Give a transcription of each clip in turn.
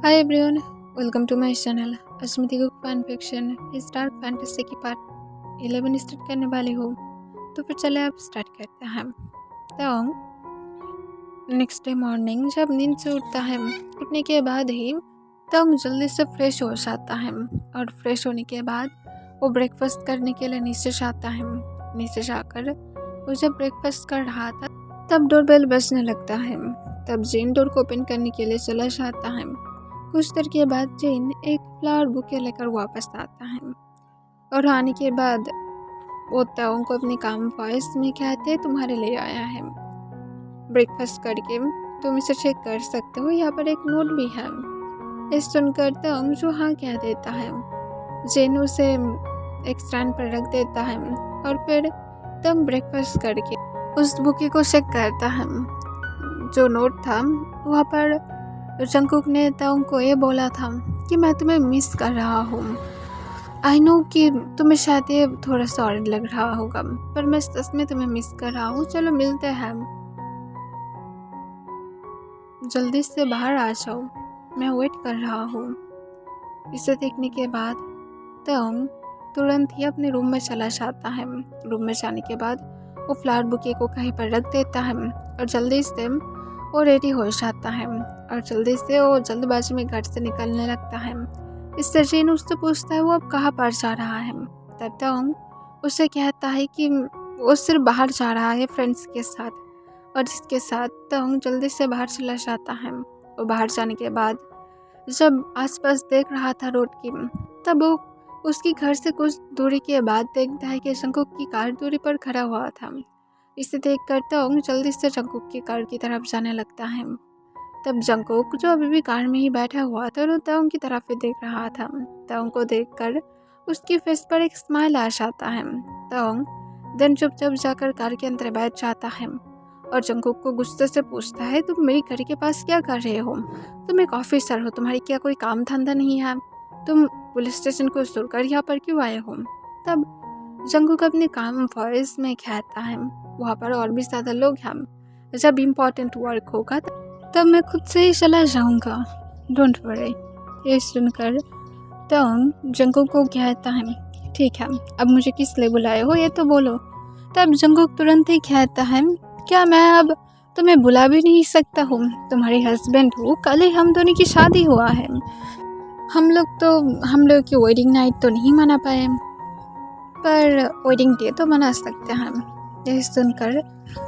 Hi everyone, welcome to my channel. Asmita Kook fan fiction इस dark fantasy की part 11 start करने वाली हूँ। तो फिर चले अब स्टार्ट करते हैं। तो नेक्स्ट डे मॉर्निंग जब नींद से उठता है, उठने के बाद ही तंग जल्दी से फ्रेश हो जाता है और फ्रेश होने के बाद वो ब्रेकफास्ट करने के लिए नीचे जाता है। नीचे जाकर वो जब ब्रेकफास्ट कर रहा था तब डोरबेल बजने लगता है। तब जेन डोर को ओपन करने के लिए चला जाता है। कुछ देर के बाद जेन एक फ्लावर बुके लेकर वापस आता है और आने के बाद वो ताओ को अपने काम वॉइस में कहते तुम्हारे लिए आया है, ब्रेकफास्ट करके तुम इसे चेक कर सकते हो, यहाँ पर एक नोट भी है। इस सुनकर तंग जो हाँ कह देता है। जेन उसे एक स्टैंड पर रख देता है और फिर तंग ब्रेकफास्ट करके उस बुके को चेक करता है। जो नोट था वहाँ पर जंगकुक ने तंग को ये बोला था कि मैं तुम्हें मिस कर रहा हूँ। आई नो कि तुम्हें शायद ये थोड़ा सा ऑड लग रहा होगा, पर मैं सच में तुम्हें मिस कर रहा हूँ। चलो मिलते हैं, जल्दी से बाहर आ जाओ, मैं वेट कर रहा हूँ। इसे देखने के बाद तंग तुरंत ही अपने रूम में चला जाता है। रूम में जाने के बाद वो फ्लावर बुके को कहीं पर रख देता है और जल्दी से वो रेडी हो जाता है और जल्दी से वो जल्दबाजी में घर से निकलने लगता है। इससे जेन उससे पूछता है वो अब कहाँ पर जा रहा है। तब तंग उसे कहता है कि वो सिर्फ बाहर जा रहा है फ्रेंड्स के साथ, और जिसके साथ तंग जल्दी से बाहर चला जाता है। वो बाहर जाने के बाद जब आसपास देख रहा था रोड की, तब वो उसकी घर से कुछ दूरी के बाद देखता है कि जंगकुक की कार दूरी पर खड़ा हुआ था। इसे देखकर तंग जल्दी से जंगकुक की कार की तरफ जाने लगता है। तब जंगकुक जो अभी भी कार में ही बैठा हुआ था वो तंग की तरफ ही देख रहा था। तंग को देखकर उसकी फेस पर एक स्माइल आ जाता है। तंग देन चुपचाप जाकर कार के अंदर बैठ जाता है और जंगकुक को गुस्से से पूछता है तुम मेरी घर के पास क्या कर रहे हो? तुम एक ऑफिसर हो, तुम्हारी क्या कोई काम धंधा नहीं है? तुम पुलिस स्टेशन को छोड़कर यहाँ पर क्यों आए हो? तब जंगकुक अपने काम वॉइस में कहता है वहाँ पर और भी ज़्यादा लोग हैं, जब इम्पोर्टेंट वर्क होगा तब मैं खुद से ही चला जाऊँगा, डोंट वरी। ये सुनकर तंग जंगकुक को कहता है ठीक है, अब मुझे किस लिए बुलाए हो ये तो बोलो। तब जंगकुक तुरंत ही कहता है क्या मैं अब तुम्हें बुला भी नहीं सकता हूँ? तुम्हारी हस्बैंड हूँ, कल ही हम दोनों की शादी हुआ है। हम लोग की वेडिंग नाइट तो नहीं मना पाए, पर वेडिंग डे तो मना सकते हैं। यह सुनकर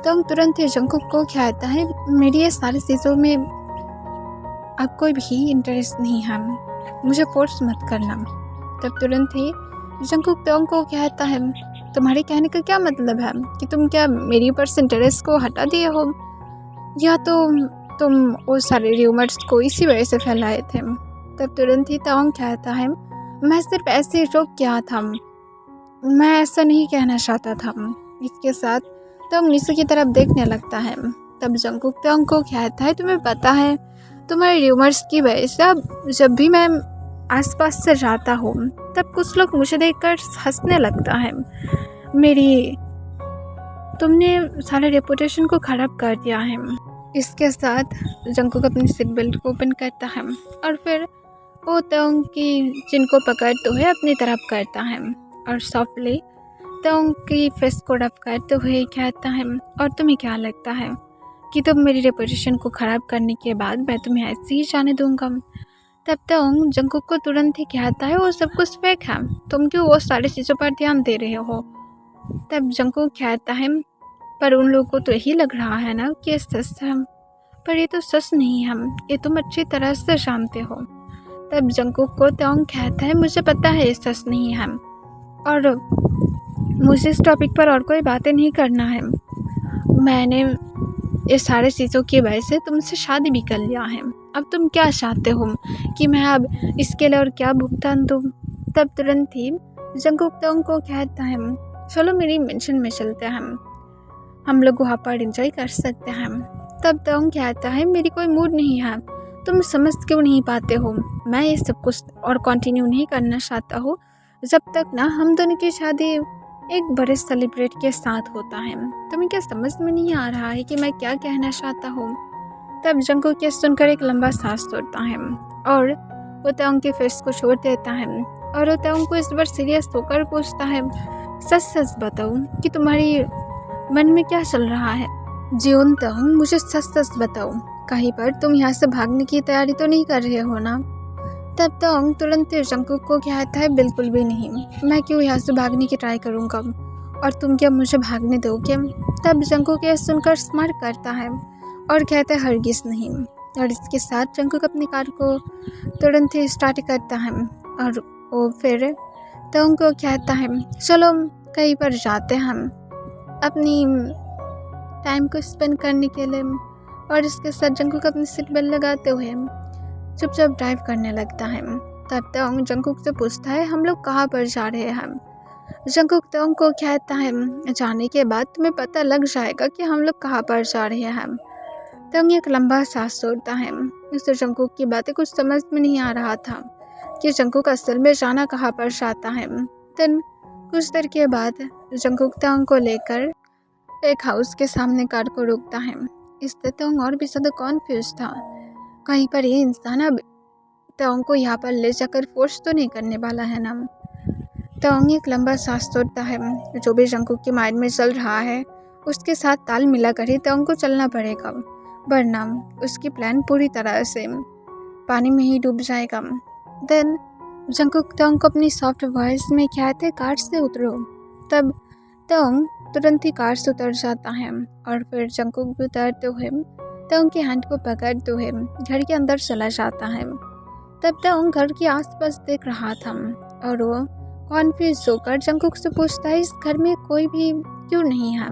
तंग तुरंत ही जंगकुक को कहता है मेरी ये सारी चीज़ों में अब कोई भी इंटरेस्ट नहीं है, मुझे फोर्स मत करना। तब तुरंत ही जंगकुक तंग को कहता है तुम्हारे कहने का क्या मतलब है कि तुम क्या मेरी ऊपर इंटरेस्ट को हटा दिए हो, या तो तुम वो सारे र्यूमर्स को इसी वजह से फैलाए थे? तब तुरंत ही तंग कहता है मैं सिर्फ ऐसे रोक किया था, मैं ऐसा नहीं कहना चाहता था। इसके साथ तंग नीचे की तरफ देखने लगता है। तब जंगकुक तंग को कहता है तुम्हें पता है तुम्हारे र्यूमर्स की वजह से अब जब भी मैं आसपास से जाता हूँ तब कुछ लोग मुझे देखकर हंसने लगता है। तुमने सारे रेपुटेशन को ख़राब कर दिया है। इसके साथ जंगकुक अपनी सीट बेल्ट को ओपन करता है और फिर वो तंग की जिनको पकड़ते हुए अपनी तरफ करता है और सॉफ्टली तंग की फेस को रफ करते हुए कहता है और तुम्हें क्या लगता है कि तुम मेरी रेपुटेशन को ख़राब करने के बाद मैं तुम्हें ऐसे ही जाने दूंगा? तब तंग जंगकुक को तुरंत ही कहता है वो सब कुछ फेक है, तुम क्यों वो सारी चीज़ों पर ध्यान दे रहे हो? तब जंगकुक कहता है पर उन लोगों को तो यही लग रहा है ना कि ये सच है, पर ये तो सच नहीं है, ये तुम अच्छी तरह से जानते हो। तब जंगकुक को तंग कहता है मुझे पता है ये सच नहीं है और मुझे इस टॉपिक पर और कोई बातें नहीं करना है। मैंने ये सारे चीज़ों की वजह से तुमसे शादी भी कर लिया है, अब तुम क्या चाहते हो कि मैं अब इसके लिए और क्या भुगतान दूँ? तब तुरंत ही जंगकुक तंग को कहता है चलो मेरी मेंशन में चलते हैं, हम लोग वहाँ पर एंजॉय कर सकते हैं। तब तंग कहता है मेरी कोई मूड नहीं है, तुम समझ क्यों नहीं पाते हो? मैं ये सब कुछ और कंटिन्यू नहीं करना चाहता हूँ जब तक ना हम दोनों की शादी एक बड़े सेलिब्रेट के साथ होता है। तुम्हें क्या समझ में नहीं आ रहा है कि मैं क्या कहना चाहता हूँ? तब जंकुक ये सुनकर एक लंबा सांस छोड़ता है और वो तयंग के फेस को छोड़ देता है और वो तयंग को इस बार सीरियस होकर पूछता है, सच सच बताओ कि तुम्हारी मन में क्या चल रहा है। जीवन तयंग, मुझे सच सच बताओ, कहीं पर तुम यहाँ से भागने की तैयारी तो नहीं कर रहे हो ना। तब तयंग तुरंत जंकुक को कहता है, बिल्कुल भी नहीं, मैं क्यों यहाँ से भागने की ट्राई करूँगा और तुम क्या मुझे भागने दोगे। तब जंकुक ये सुनकर स्माइल करता है और कहता है, हरगिज़ नहीं। और इसके साथ जंकुक अपनी कार को तुरंत ही स्टार्ट करता है और वो फिर तयंग को कहता है, चलो कहीं पर जाते हैं हम अपनी टाइम को स्पेंड करने के लिए। और इसके साथ जंकुक अपनी सीट बेल्ट लगाते हुए चुपचाप ड्राइव करने लगता है। तब तयंग जंकुक से पूछता है, हम लोग कहाँ पर जा रहे हैं। जंकुक तयंग को कहता है, जाने के बाद तुम्हें पता लग जाएगा कि हम लोग कहाँ पर जा रहे हैं। तयंग एक लंबा सांस छोड़ता है। उसे जंकुक की बातें कुछ समझ में नहीं आ रहा था कि जंकुक असल में जाना कहाँ पर चाहता है। देन कुछ देर के बाद जंकुक तयंग को लेकर एक हाउस के सामने कार को रोकता है। इससे तयंग और भी ज़्यादा कॉन्फ्यूज था, कहीं पर ये इंसान अब तयंग को यहाँ पर ले जाकर फोर्स तो नहीं करने वाला है ना। तयंग एक लंबा सांस छोड़ता है। जो भी जंकुक के माइंड में चल रहा है उसके साथ ताल मिलाकर ही तयंग को चलना पड़ेगा, वरना उसकी प्लान पूरी तरह से पानी में ही डूब जाएगा। देन जंकुक तयंग को अपनी सॉफ्ट वॉइस में कहते हैं, कार से उतरो। तब तयंग तुरंत ही कार से उतर जाता है और फिर जंकुक भी उतरते हुए तयंग के हैंड को पकड़ते हुए घर के अंदर चला जाता है। तब तयंग घर के आसपास देख रहा था और वो कॉन्फ्यूज होकर जंकुक से पूछता है, इस घर में कोई भी क्यों नहीं है।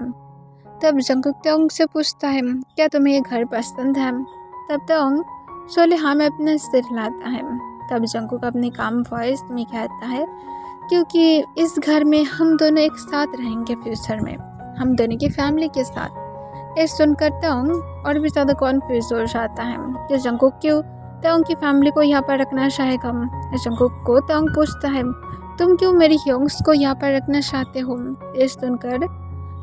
तब जंकुक तयंग से पूछता है, क्या तुम्हें ये घर पसंद है। तब तयंग सोले हाँ में अपने सिर हिलाता है। तब जंकुक अपनी काम वॉइस में कहता है, क्योंकि इस घर में हम दोनों एक साथ रहेंगे फ्यूचर में, हम दोनों की फैमिली के साथ। ये सुनकर तयंग और भी ज़्यादा कॉन्फ्यूज हो जाता है कि जंकुक क्यों तयंग की फैमिली को यहाँ पर रखना चाहेगा। जंकुक को तयंग पूछता है, तुम क्यों मेरी ह्योंग्स को यहाँ पर रखना चाहते हो। ये सुनकर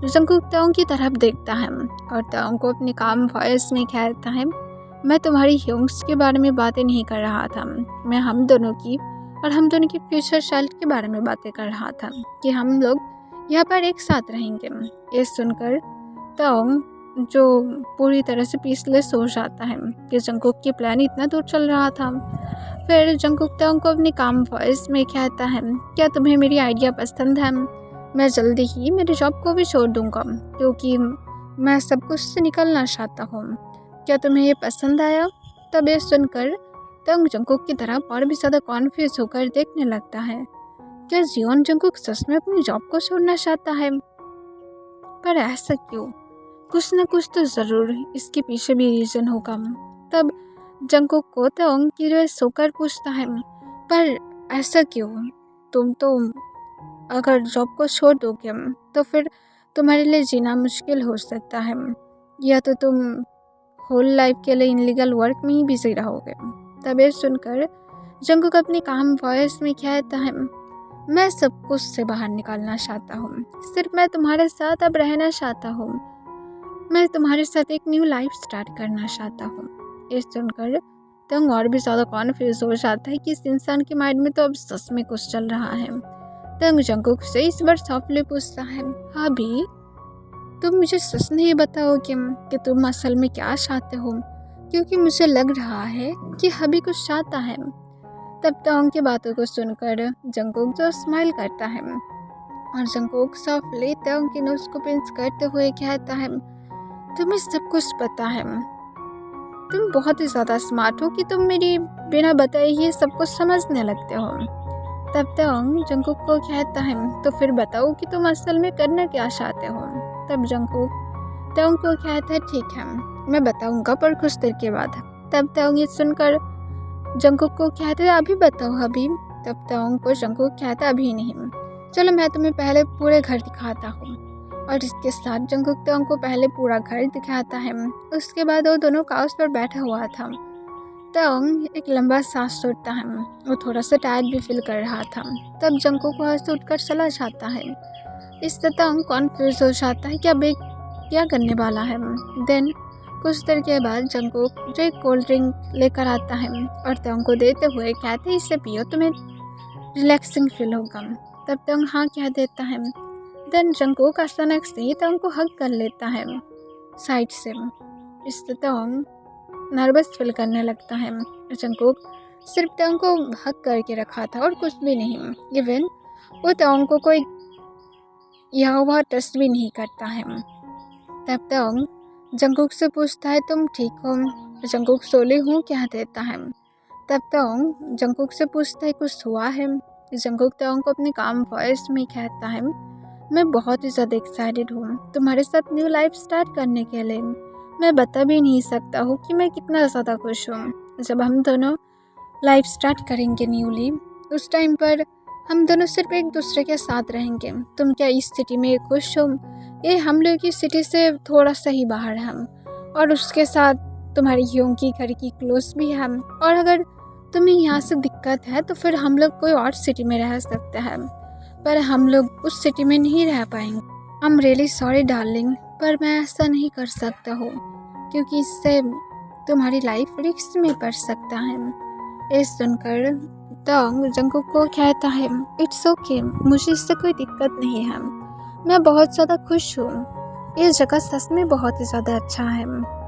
जंकुक तयंग की तरफ देखता है और तयंग को अपनी काम वॉइस में कहता है, मैं तुम्हारी ह्योंग्स के बारे में बातें नहीं कर रहा था, मैं हम दोनों की और हम दोनों की फ्यूचर चाइल्ड के बारे में बातें कर रहा था कि हम लोग यहाँ पर एक साथ रहेंगे। ये सुनकर तयंग जो पूरी तरह से पीसलेस हो जाता है कि जंकुक की प्लान इतना दूर चल रहा था। फिर जंकुक तयंग को अपनी काम वॉइस में कहता है, क्या तुम्हें मेरी आइडिया पसंद है। मैं जल्दी ही मेरी जॉब को भी छोड़ दूंगा क्योंकि मैं सब कुछ से निकलना चाहता हूँ। क्या तुम्हें ये पसंद आया। तब ये सुनकर तयंग जंकुक की तरफ और भी ज़्यादा कॉन्फ्यूज होकर देखने लगता है। क्या जियोन जंकुक सच में अपनी जॉब को छोड़ना चाहता है, पर ऐसा क्यों। कुछ न कुछ तो ज़रूर इसके पीछे भी रीज़न होगा। तब जंकुक को तयंग क्यूरियस होकर पूछता है, पर ऐसा क्यों। तुम तो अगर जॉब को छोड़ दोगे तो फिर तुम्हारे लिए जीना मुश्किल हो सकता है, या तो तुम होल लाइफ के लिए इनलीगल वर्क में ही बिजी रहोगे। तब ये सुनकर जंकुक अपनी काम वॉइस में कहता है, मैं सब कुछ से बाहर निकलना चाहता हूँ, सिर्फ मैं तुम्हारे साथ अब रहना चाहता हूँ, मैं तुम्हारे साथ एक न्यू लाइफ स्टार्ट करना चाहता हूँ। ये सुनकर तयंग और भी ज़्यादा कॉन्फ्यूज हो जाता है कि इस इंसान के माइंड में तो अब सच में कुछ चल रहा है। तयंग जंकुक से इस बार सॉफ्टली पूछता है, अभी तुम मुझे सच नहीं बताओगे कि तुम असल में क्या चाहते हो, क्योंकि मुझे लग रहा है कि अभी कुछ चाहता है। तब तयंग की बातों को सुनकर जंकुक जो स्माइल करता है और जंकुक सॉफ्टली तयंग की नोज को पिंच करते हुए कहता है, तुम्हें सब कुछ पता है, तुम बहुत ही ज़्यादा स्मार्ट हो कि तुम मेरी बिना बताए ही सब कुछ समझने लगते हो। तब तयंग जंकुक को कहता है, तो फिर बताओ कि तुम असल में करना क्या चाहते हो। तब जंकुक तयंग को कहता है, ठीक है मैं बताऊंगा पर कुछ देर के बाद। तब तयंग ये सुनकर जंकुक को कहते हैं, अभी बताओ अभी। तब तयंग को जंकुक कहता है, अभी नहीं, चलो मैं तुम्हें पहले पूरे घर दिखाता हूँ। और इसके साथ जंकुक तयंग को पहले पूरा घर दिखाता है। उसके बाद वो दोनों काउच पर बैठा हुआ था। तयंग एक लंबा सांस छोड़ता है, वो थोड़ा सा टायर्ड भी फील कर रहा था। तब जंकुक वहाँ से उठकर चला जाता है। इससे तयंग कॉन्फ्यूज हो जाता है कि अब क्या करने वाला है। देन कुछ देर के बाद जंगकुक जो एक कोल्ड ड्रिंक लेकर आता है और तोंग को देते हुए कहते हैं इसे पियो तुम्हें रिलैक्सिंग फील होगा। तब तोंग हाँ कह देता है। देन जंगकुक अचानक से तोंग को हग कर लेता है साइड से। इससे तोंग नर्वस फील करने लगता है। जंगकुक सिर्फ तोंग को हग करके रखा था और कुछ भी नहीं। इवन वो तोंग को कोई यह वह ट्रस्ट भी नहीं करता है। तब तोंग जंगकुक से पूछता है तुम ठीक हो? जंगकुक सोली हूँ कह देता है। तब तोंग जंगकुक से पूछता है कुछ हुआ है? जंगकुक तोंग को अपने काम वॉइस में कहता है मैं बहुत ही ज़्यादा एक्साइटेड हूँ तुम्हारे साथ न्यू लाइफ स्टार्ट करने के लिए। मैं बता भी नहीं सकता हूँ कि मैं कितना ज़्यादा खुश हूँ। जब हम दोनों लाइफ स्टार्ट करेंगे न्यूली, उस टाइम पर हम दोनों सिर्फ एक दूसरे के साथ रहेंगे। तुम क्या इस सिटी में खुश हो? ये हम लोग की सिटी से थोड़ा सा ही बाहर है और उसके साथ तुम्हारी ह्योंग की घर की क्लोज भी है। और अगर तुम्हें यहाँ से दिक्कत है तो फिर हम लोग कोई और सिटी में रह सकते हैं, पर हम लोग उस सिटी में नहीं रह पाएंगे। I am really sorry darling, पर मैं ऐसा नहीं कर सकता हूँ क्योंकि इससे तुम्हारी लाइफ रिस्क में पड़ सकता है। ये सुनकर तोंग जंगकुक को कहता है इट्स ओके, मुझे इससे कोई दिक्कत नहीं है, मैं बहुत ज़्यादा खुश हूँ। ये जगह सच में बहुत ही ज़्यादा अच्छा है।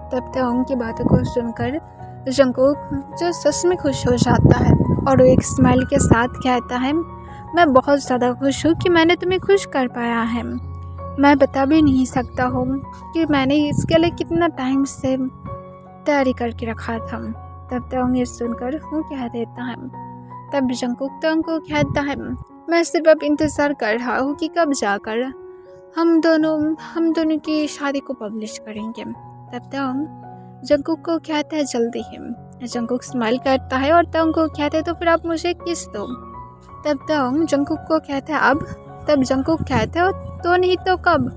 तब तोंग की बातों को सुनकर जंगकुक जो सच में खुश हो जाता है और वो एक स्माइल के साथ कहता है मैं बहुत ज़्यादा खुश हूँ कि मैंने तुम्हें खुश कर पाया है। मैं बता भी नहीं सकता हूँ कि मैंने इसके लिए कितना टाइम से तैयारी करके रखा था। तब तोंग ये सुनकर हूँ कह देता है। तब जंगकुक तोंग को कहता है मैं सिर्फ अब इंतज़ार कर रहा हूँ कि कब जाकर हम दोनों की शादी को पब्लिश करेंगे। तब तोंग जंगकुक को कहता है जल्दी ही। जंगकुक स्माइल करता है और तोंग को कहता है तो फिर आप मुझे किस दो। तब तोंग जंगकुक को कहता है अब। तब जंगकुक कहता है तो नहीं तो कब,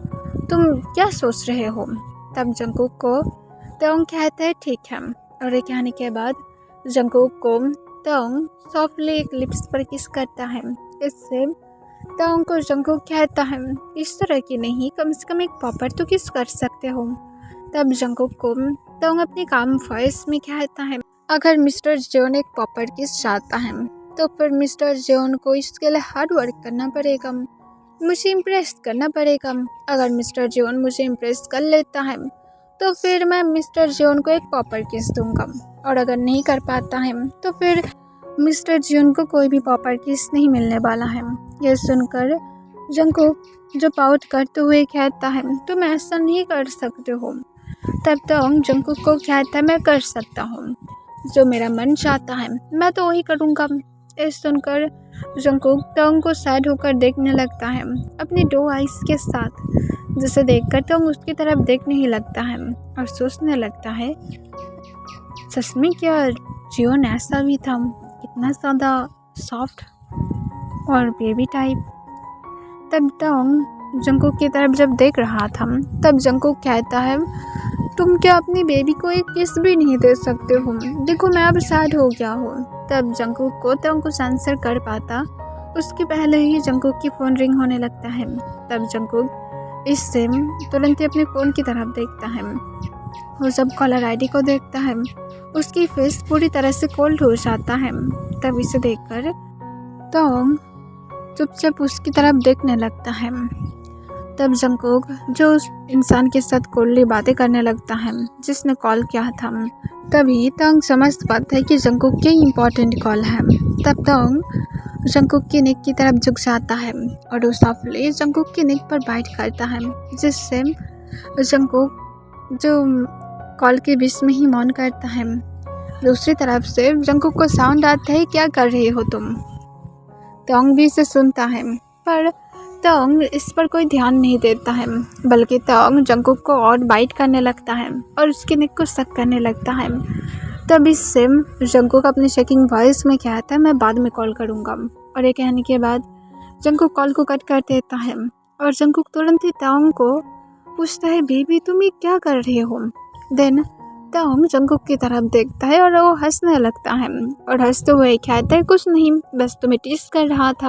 तुम क्या सोच रहे हो? तब जंगकुक को तोंग कहता है ठीक है। और ये कहने के बाद जंगकुक को तोंग सॉफ्टली एक लिप्स पर किस करता है। इससे तोंग को जंगकुक कहता है इस तरह की नहीं, कम से कम एक प्रॉपर तो किस कर सकते हो। तब जंगकुक को तोंग अपने काम वॉइस में कहता है अगर मिस्टर जेओन एक प्रॉपर किस चाहता है तो फिर मिस्टर जेओन को इसके लिए हार्ड वर्क करना पड़ेगा, मुझे इम्प्रेस करना पड़ेगा। अगर मिस्टर जेओन मुझे इम्प्रेस कर लेता है तो फिर मैं मिस्टर जेओन को एक प्रॉपर किस दूंगा, और अगर नहीं कर पाता है तो फिर मिस्टर जेओन को कोई भी प्रॉपर किस नहीं मिलने वाला है। यह सुनकर जंगकुक जो पाउट करते हुए कहता है तुम ऐसा नहीं कर सकते हो। तब तोंग जंगकुक को कहता है मैं कर सकता हूँ, जो मेरा मन चाहता है मैं तो वही करूँगा। ये सुनकर जंगकुक तोंग को सैड होकर देखने लगता है अपनी दो आइज़ के साथ, जिसे देखकर तोंग उसकी तरफ देखने ही लगता है और सोचने लगता है सच में क्या जेओन ऐसा भी था, कितना ज़्यादा सॉफ्ट और बेबी टाइप। तब तोंग जंगकुक की तरफ जब देख रहा था तब जंगकुक कहता है तुम क्या अपनी बेबी को एक किस भी नहीं दे सकते हो? देखो मैं अब सैड हो गया हूँ। तब जंगकुक को तोंग कुछ आंसर कर पाता उसके पहले ही जंगकुक की फ़ोन रिंग होने लगता है। तब जंगकुक इससे तुरंत ही अपने फ़ोन की तरफ देखता है। वो जब कॉलर आईडी को देखता है उसकी फेस पूरी तरह से कोल्ड हो जाता है। तब इसे देखकर तोंग चुपचाप उसकी तरफ देखने लगता है। तब जंगकुक जो उस इंसान के साथ कोल्डली बातें करने लगता है जिसने कॉल किया था, तभी तोंग समझ पाता है कि जंगकुक की इम्पोर्टेंट कॉल है। तब तोंग जंगकुक की नेक की तरफ झुक जाता है और वो सॉफ्टली जंगकुक की नेक पर बाइट करता है, जिससे जंगकुक जो कॉल के बीच में ही मौन करता है। दूसरी तरफ से जंगकुक को साउंड आता है क्या कर रहे हो तुम? तोंग भी इसे सुनता है पर तोंग इस पर कोई ध्यान नहीं देता है, बल्कि तोंग जंगकुक को और बाइट करने लगता है और उसके नेक को सक करने लगता है। तब इससे जंगकुक अपनी शेकिंग वॉइस में कहता है मैं बाद में कॉल करूँगा, और ये कहने के बाद जंगकुक कॉल को कट कर देता है और जंगकुक तुरंत ही तोंग को पूछता है बेबी तुम ये क्या कर रहे हो? देन तोंग जंगकुक की तरफ देखता है और वो हंसने लगता है और हंसते हुए कहता है कुछ नहीं, बस तुम्हें टीस कर रहा था।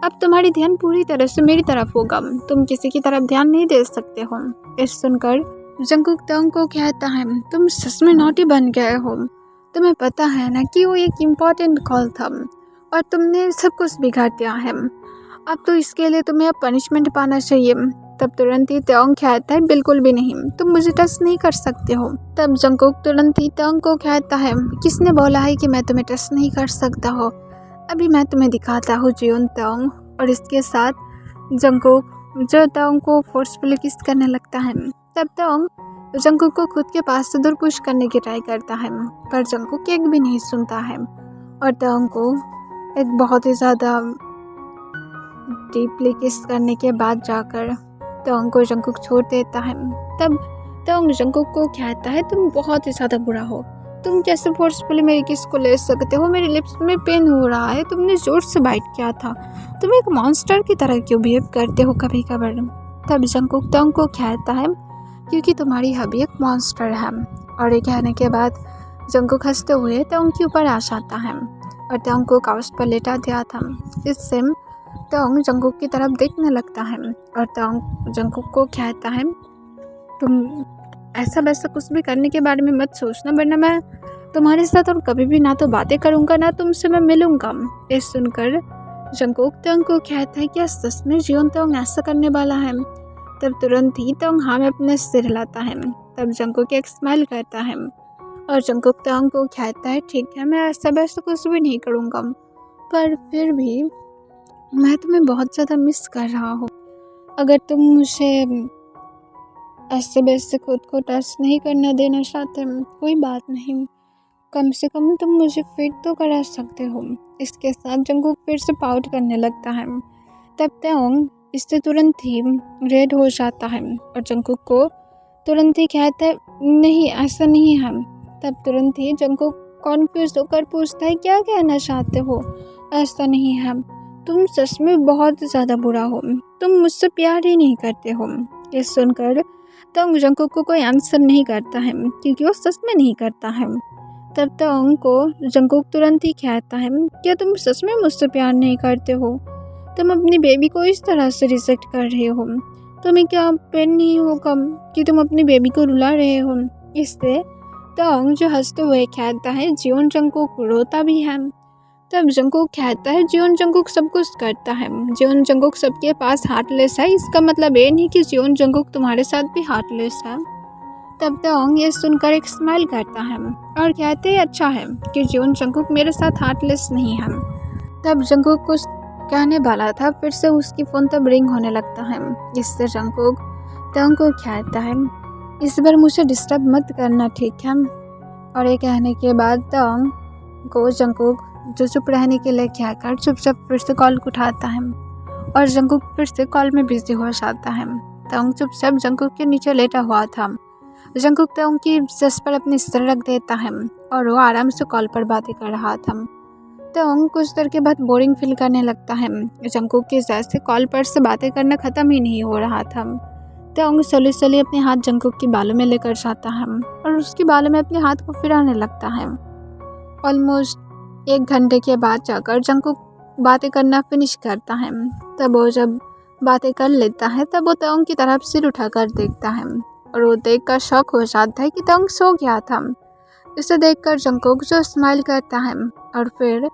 अब तुम्हारी ध्यान पूरी तरह से मेरी तरफ होगा, तुम किसी की तरफ ध्यान नहीं दे सकते हो। इस सुनकर जंगकुक तंग को कहता है, तुम सच में नॉटी बन गए हो। तुम्हें पता है ना कि वो एक इम्पोर्टेंट कॉल था और तुमने सब कुछ बिगाड़ दिया है। अब तो इसके लिए तुम्हें अब पनिशमेंट पाना चाहिए। तब तुरंत ही त्योंग कहता है, बिल्कुल भी नहीं, तुम मुझे टच नहीं कर सकते हो। तब जंगकुक तुरंत ही त्योंग को कहता है, किसने बोला है कि मैं तुम्हें टच नहीं कर सकता हो? अभी मैं तुम्हें दिखाता हूँ जियोन त्योंग। और इसके साथ जंगकुक जो त्योंग को फोर्सफुली किस करने लगता है। तब त्योंग जंगकुक को खुद के पास से दूर पुश करने की ट्राई करता है, पर जंगकुक एक भी नहीं सुनता है और त्योंग को एक बहुत ही ज़्यादा डीपली किस करने के बाद जाकर त्योंग को जंगकुक छोड़ देता है। तब त्योंग जंगकुक को कहता है, तुम बहुत ही ज़्यादा बुरा हो। तुम कैसे फोर्सफुली मेरी किस को ले सकते हो? मेरे लिप्स में पेन हो रहा है, तुमने जोर से बाइट किया था। तुम एक मॉन्स्टर की तरह क्यों बिहेव करते हो कभी कभार? तब जंगकुक त्योंग को कहता है, क्योंकि तुम्हारी हबी एक मॉन्स्टर है। और ये कहने के बाद जंगकुक हंसते हुए त्योंग के ऊपर आ जाता है और त्योंग को काउच पर लेटा दिया था। इससे त्योंग जंगकुक की तरफ देखने लगता है और त्योंग जंगकुक को कहता है, तुम ऐसा वैसा कुछ भी करने के बारे में मत सोचना, वरना मैं तुम्हारे साथ और कभी भी ना तो बातें करूँगा ना तुमसे मैं मिलूँगा। ये सुनकर जंगकुक त्योंग को कहता है, क्या सच में जियोन त्योंग ऐसा करने वाला है? तब तुरंत ही त्योंग हाँ में अपने सिर हिलाता है। तब जंगकुक एक स्माइल करता है और जंगकुक त्योंग को कहता है, ठीक है, मैं ऐसा वैसा कुछ भी नहीं करूँगा, पर फिर भी मैं तुम्हें बहुत ज़्यादा मिस कर रहा हूँ। अगर तुम मुझे ऐसे वैसे खुद को टच नहीं करना देना चाहते, कोई बात नहीं, कम से कम तुम मुझे फिट तो करा सकते हो। इसके साथ जंगकुक फिर से पाउट करने लगता है। तब त्योंग इससे तुरंत ही रेड हो जाता है और जंगकुक को तुरंत ही कहता है, नहीं ऐसा नहीं है। तब तुरंत ही जंगकुक कॉन्फ्यूज होकर पूछता है, क्या कहना चाहते हो? ऐसा नहीं है, तुम सच में बहुत ज़्यादा बुरा हो, तुम मुझसे प्यार ही नहीं करते हो। ये सुनकर त्योंग जंगकुक को कोई आंसर नहीं करता है क्योंकि वो सच में नहीं करता है। तब त्योंग को जंगकुक तुरंत ही कहता है, क्या तुम सच में मुझसे प्यार नहीं करते हो? तुम अपनी बेबी को इस तरह से रिजेक्ट कर रहे हो। तुम्हें क्या पेन नहीं होगा कि तुम अपनी बेबी को रुला रहे हो? इससे त्योंग जो हंसते हुए कहता है, जियोन जंगकुक रोता भी है। तब जंगकुक कहता है, जियोन जंगकुक सब कुछ करता है, जियोन जंगकुक सबके पास हार्टलेस है, इसका मतलब ये नहीं कि जियोन जंगकुक तुम्हारे साथ भी हार्टलेस है। तब त्योंग ये सुनकर एक स्माइल करता है और कहते हैं, अच्छा है कि जियोन जंगकुक मेरे साथ हार्टलेस नहीं है। तब जंगकुक कुछ कहने वाला था, फिर से उसकी फ़ोन तब रिंग होने लगता है। इससे जंगकुक त्योंग को कहता है, इस बार मुझे डिस्टर्ब मत करना, ठीक है? और ये कहने के बाद त्योंग को जंगकुक जो चुप रहने के लिए कहकर चुपचाप फिर से कॉल उठाता है और जंगकुक फिर से कॉल में बिजी हो जाता है। त्योंग चुपचाप जंगकुक के नीचे लेटा हुआ था। जंगकुक त्योंग की चेस्ट पर अपनी सिर रख देता है और वो आराम से कॉल पर बातें कर रहा था। त्योंग कुछ देर के बाद बोरिंग फील करने लगता है। जंगकुक के जैसे कॉल पर से बातें करना ख़त्म ही नहीं हो रहा था। त्योंग स्लोली अपने हाथ जंगकुक के बालों में लेकर जाता है और उसके बालों में अपने हाथ को फिराने लगता है। ऑलमोस्ट 1 घंटे के बाद जाकर जंगकुक बातें करना फिनिश करता है। तब वो जब बातें कर लेता है तब वो त्योंग की तरफ सिर उठाकर देखता है और वो देखकर शॉक हो जाता है कि त्योंग सो गया था। इसे देखकर जंगकुक जो स्माइल करता है और फिर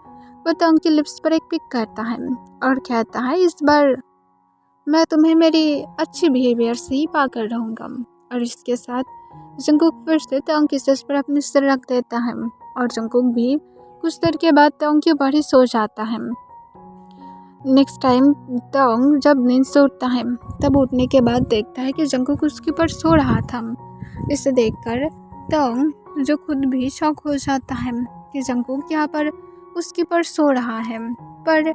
वो त्योंग की लिप्स पर एक पिक करता है और कहता है, इस बार मैं तुम्हें मेरी अच्छी बिहेवियर से ही पाकर रहूँगा। और इसके साथ जंगकुक फिर से त्योंग की चेस्ट पर अपनी सिर रख देता है और जंगकुक भी कुछ देर के बाद त्योंग के ऊपर ही सो जाता है। नेक्स्ट टाइम त्योंग जब नींद से उठता है तब उठने के बाद देखता है कि जंगकुक उसके ऊपर सो रहा था। इसे देखकर त्योंग जो खुद भी शॉक हो जाता है कि जंगकुक यहाँ पर उसके ऊपर सो रहा है, पर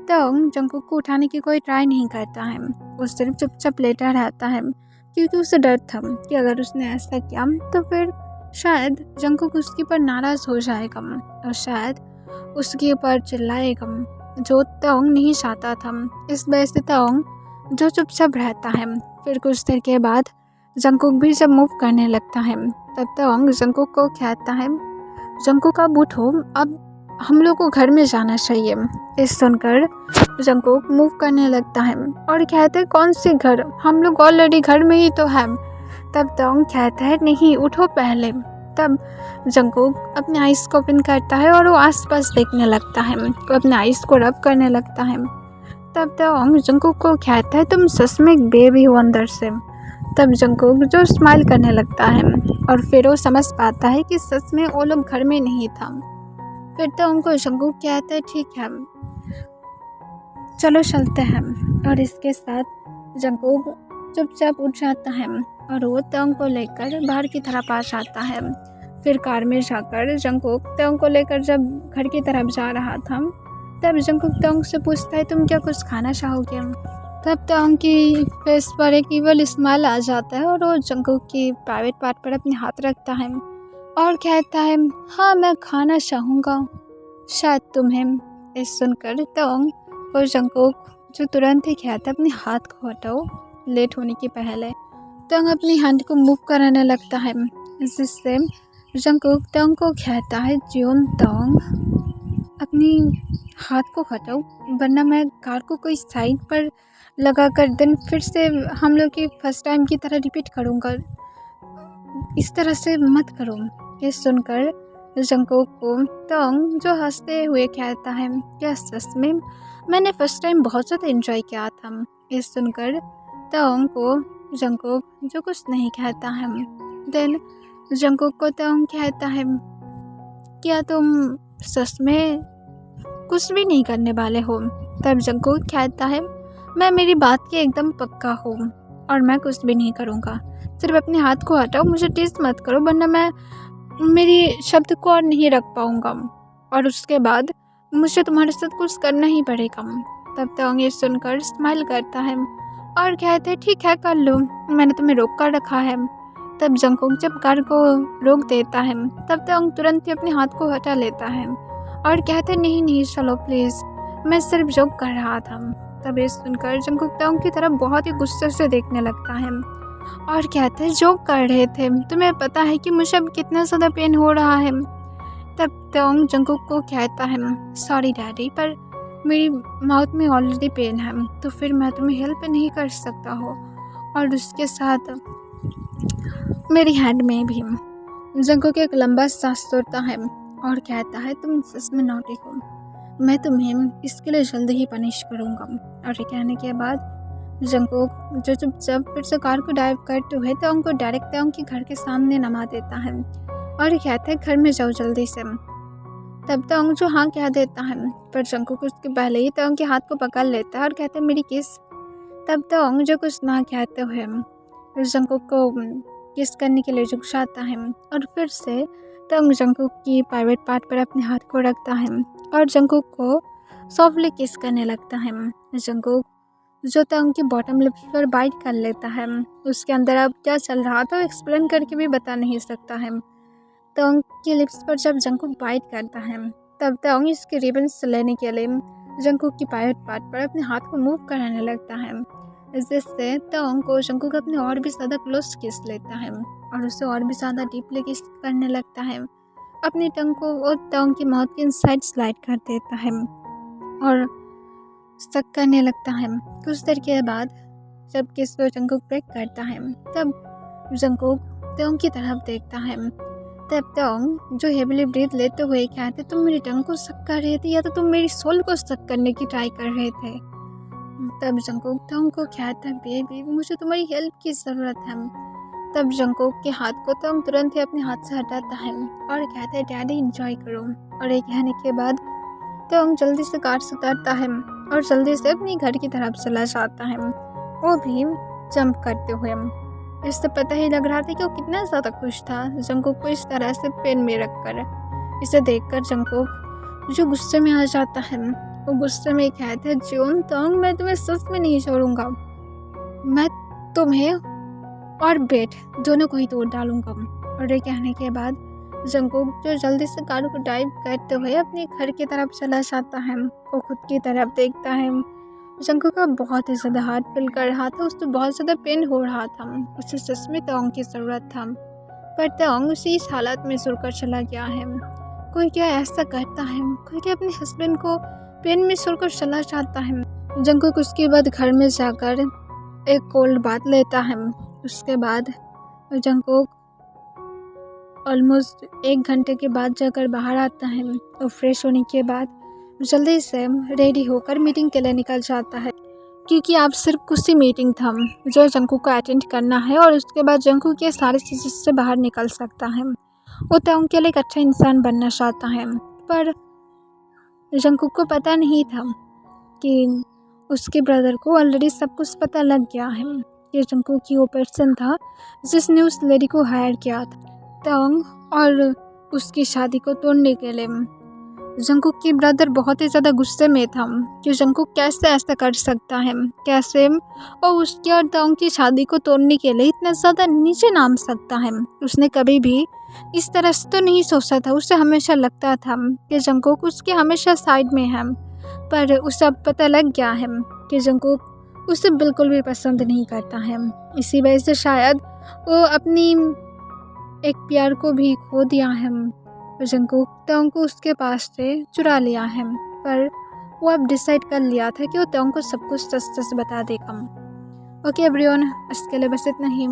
त्योंग जंगकुक को उठाने की कोई ट्राई नहीं करता है। वो सिर्फ चुपचाप लेटा रहता है क्योंकि उसे डर था कि अगर उसने ऐसा किया तो फिर शायद जंगकुक उसके ऊपर नाराज़ हो जाएगा और शायद उसके ऊपर चिल्लाएगा, जो त्योंग नहीं चाहता था। इस वजह से त्योंग जो चुपचाप रहता है। फिर कुछ देर के बाद जंगकुक भी जब मूव करने लगता है तब त्योंग जंगकुक को कहता है, जंगकुक अब उठो, अब हम लोग को घर में जाना चाहिए। इस सुनकर जंगकुक मूव करने लगता है और कहते हैं, कौन से घर, हम लोग ऑलरेडी घर में ही तो हैं। तब तोंग कहता है नहीं उठो पहले। तब जंगकुक अपने आइज़ को ओपन करता है और वो आसपास देखने लगता है, वो अपने आइज़ को रब करने लगता है। तब तोंग जंगकुक को कहता है तुम सच में एक बेबी हो अंदर से। तब जंगकुक जो स्माइल करने लगता है और फिर वो समझ पाता है कि सच में वो लोग घर में नहीं था। फिर तोंग को जंगकुक कहता है ठीक है चलो चलते हैं, और इसके साथ जंगकुक चुपचाप उठ जाता है और वो तोंग को लेकर बाहर की तरफ आ जाता है। फिर कार में जाकर जंगकुक तोंग को लेकर जब घर की तरफ जा रहा था तब जंगकुक तोंग से पूछता है तुम क्या कुछ खाना चाहोगे। तब तोंग की फेस पर एक इवल स्माइल आ जाता है और वो जंगकुक की प्राइवेट पार्ट पर अपने हाथ रखता है और कहता है हाँ मैं खाना चाहूँगा शायद तुम्हें। इस सुनकर तोंग को जंगकुक जो तुरंत ही कहता है अपने हाथ को हटाओ लेट होने के पहले। तोंग अपनी हैंड को मूव कराने लगता है जिससे जंगकुक तोंग को कहता है जियोन तोंग अपनी हाथ को हटाओ वरना मैं कार को कोई साइड पर लगा कर देन फिर से हम लोग की फर्स्ट टाइम की तरह रिपीट करूँगा, इस तरह से मत करो। ये सुनकर जंगकुक को तोंग जो हंसते हुए कहता है क्या सच में मैंने फर्स्ट टाइम बहुत ज़्यादा एंजॉय किया था। ये सुनकर तोंग को जंगकुक जो कुछ नहीं कहता है। देन जंगकुक को तोंग कहता है क्या तुम सच में कुछ भी नहीं करने वाले हो। तब जंगकुक कहता है मैं मेरी बात के एकदम पक्का हूँ और मैं कुछ भी नहीं करूँगा, सिर्फ अपने हाथ को हटाओ, मुझे टेस्ट मत करो वरना मैं मेरी शब्द को और नहीं रख पाऊँगा और उसके बाद मुझे तुम्हारे साथ कुछ करना ही पड़ेगा। तब तोंग ये सुनकर स्माइल करता है और कहते हैं ठीक है कर लो, मैंने तुम्हें रोक कर रखा है। तब जंगकुक जब कार को रोक देता है तब तोंग तुरंत ही अपने हाथ को हटा लेता है और कहते नहीं नहीं चलो प्लीज़, मैं सिर्फ जोक कर रहा था। तब ये सुनकर जंगकुक तोंग की तरफ बहुत ही गुस्से से देखने लगता है और कहते हैं जोक कर रहे थे, तुम्हें पता है कि मुझे अब कितना ज़्यादा पेन हो रहा है। तब तोंग जंगकुक को कहता है सॉरी डैडी पर मेरी माउथ में ऑलरेडी पेन है तो फिर मैं तुम्हें हेल्प नहीं कर सकता हो, और उसके साथ मेरी हैंड में भी। जंगकुक एक लंबा सांस छोड़ता है और कहता है तुम सच में नॉटी हो, मैं तुम्हें इसके लिए जल्द ही पनिश करूँगा। और ये कहने के बाद जंगकुक जो चुपचाप फिर से कार को ड्राइव करते हुए तोंग को डायरेक्ट तोंग के घर के सामने नमा देता है और ये कहता है घर में जाओ जल्दी से। तब तोंग जो हाँ कह देता है पर जंगकुक उसके पहले ही तोंग के हाथ को पकड़ लेता है और कहता है मेरी किस। तब तोंग जो कुछ ना कहते हुए जंगकुक को किस करने के लिए झुक जाता है और फिर से तोंग जंगकुक की प्राइवेट पार्ट पर अपने हाथ को रखता है और जंगकुक को सॉफ्टली किस करने लगता है। जंगकुक जो तोंग की बॉटम लिप्स पर बाइट कर लेता है, उसके अंदर अब क्या चल रहा था वो एक्सप्लेन करके भी बता नहीं सकता है। तोंग की लिप्स पर जब जंगकुक बाइट करता है तब तोंग इसके रिबन्स लेने के लिए जंगकुक की प्राइवेट पार्ट पर अपने हाथ को मूव कराने लगता है, जिससे तोंग को जंगकुक अपने और भी ज़्यादा क्लोज किस लेता है और उसे और भी ज़्यादा डीपली किस करने लगता है। अपनी टंग को वो तोंग की माउथ के इनसाइड स्लाइड कर देता है और सक करने लगता है। कुछ देर के बाद जब किस को जंगकुक ब्रेक करता है तब जंगकुक तोंग की तरफ देखता है। तब तोंग जो हेवली ब्रीथ लेते हुए कहते तुम मेरी टंग को सक कर रहे थे या तो तुम मेरी सोल को सक करने की ट्राई कर रहे थे। तब जंगकुक तोंग को कहता है बेबी मुझे तुम्हारी हेल्प की ज़रूरत है। तब जंगकुक के हाथ को तोंग तुरंत ही अपने हाथ से हटाता है और कहता है डैडी इंजॉय करो। और ये कहने के बाद तोंग जल्दी से कार से उतरता है और जल्दी से अपनी घर की तरफ चला जाता है, वो भी जंप करते हुए। इससे पता ही लग रहा था कि वो कितना ज़्यादा खुश था जंगकुक को इस तरह से पेन में रखकर। इसे देखकर जंगकुक जो गुस्से में आ जाता है वो गुस्से में कहता है जियोन तोंग मैं तुम्हें सच में नहीं छोड़ूंगा, मैं तुम्हें और बेट दोनों को ही तोड़ डालूंगा। और ये कहने के बाद जंगकुक जो जल्दी से कार को ड्राइव करते हुए अपने घर की तरफ चला जाता है, वो खुद की तरफ देखता है। जंगकुक का बहुत ही ज़्यादा हार्ट फील कर रहा था, उसको बहुत ज़्यादा पेन हो रहा था, उसे सच में तोंग की ज़रूरत था पर तोंग उसी इस हालत में छोड़कर चला गया है। कोई क्या ऐसा करता है, कोई क्या अपने हस्बैंड को पेन में छोड़कर चला जाता है। जंगकुक उसके बाद घर में जाकर एक कोल्ड बाथ लेता है, उसके बाद जंगकुक ऑलमोस्ट 1 घंटे के बाद जाकर बाहर आता है और फ्रेश होने के बाद जल्दी से रेडी होकर मीटिंग के लिए निकल जाता है, क्योंकि अब सिर्फ कुछ ही मीटिंग था जो जंगकुक को अटेंड करना है और उसके बाद जंगकुक ये सारी चीज़ों से बाहर निकल सकता है। वो तयंग के लिए एक अच्छा इंसान बनना चाहता है, पर जंगकुक को पता नहीं था कि उसके ब्रदर को ऑलरेडी सब कुछ पता लग गया है कि जंगकुक ही वो पर्सन था जिसने उस लेडी को हायर किया था तयंग और उसकी शादी को तोड़ने के लिए। जंगकुक की ब्रदर बहुत ही ज़्यादा गुस्से में था कि जंगकुक कैसे ऐसा कर सकता है, कैसे और उसकी और तयंग की शादी को तोड़ने के लिए इतना ज़्यादा नीचे नाम सकता है। उसने कभी भी इस तरह से तो नहीं सोचा था। उसे हमेशा लगता था कि जंगकुक उसके हमेशा साइड में है, पर उसे अब पता लग गया है कि जंगकुक उसे बिल्कुल भी पसंद नहीं करता है। इसी वजह से शायद वो अपनी एक प्यार को भी खो दिया है। जंगकुक तयंग को उसके पास से चुरा लिया है, पर वो अब डिसाइड कर लिया था कि वो तयंग को सब कुछ सच सच बता देगा। ओके एवरीवन, इसके लिए बस इतना ही।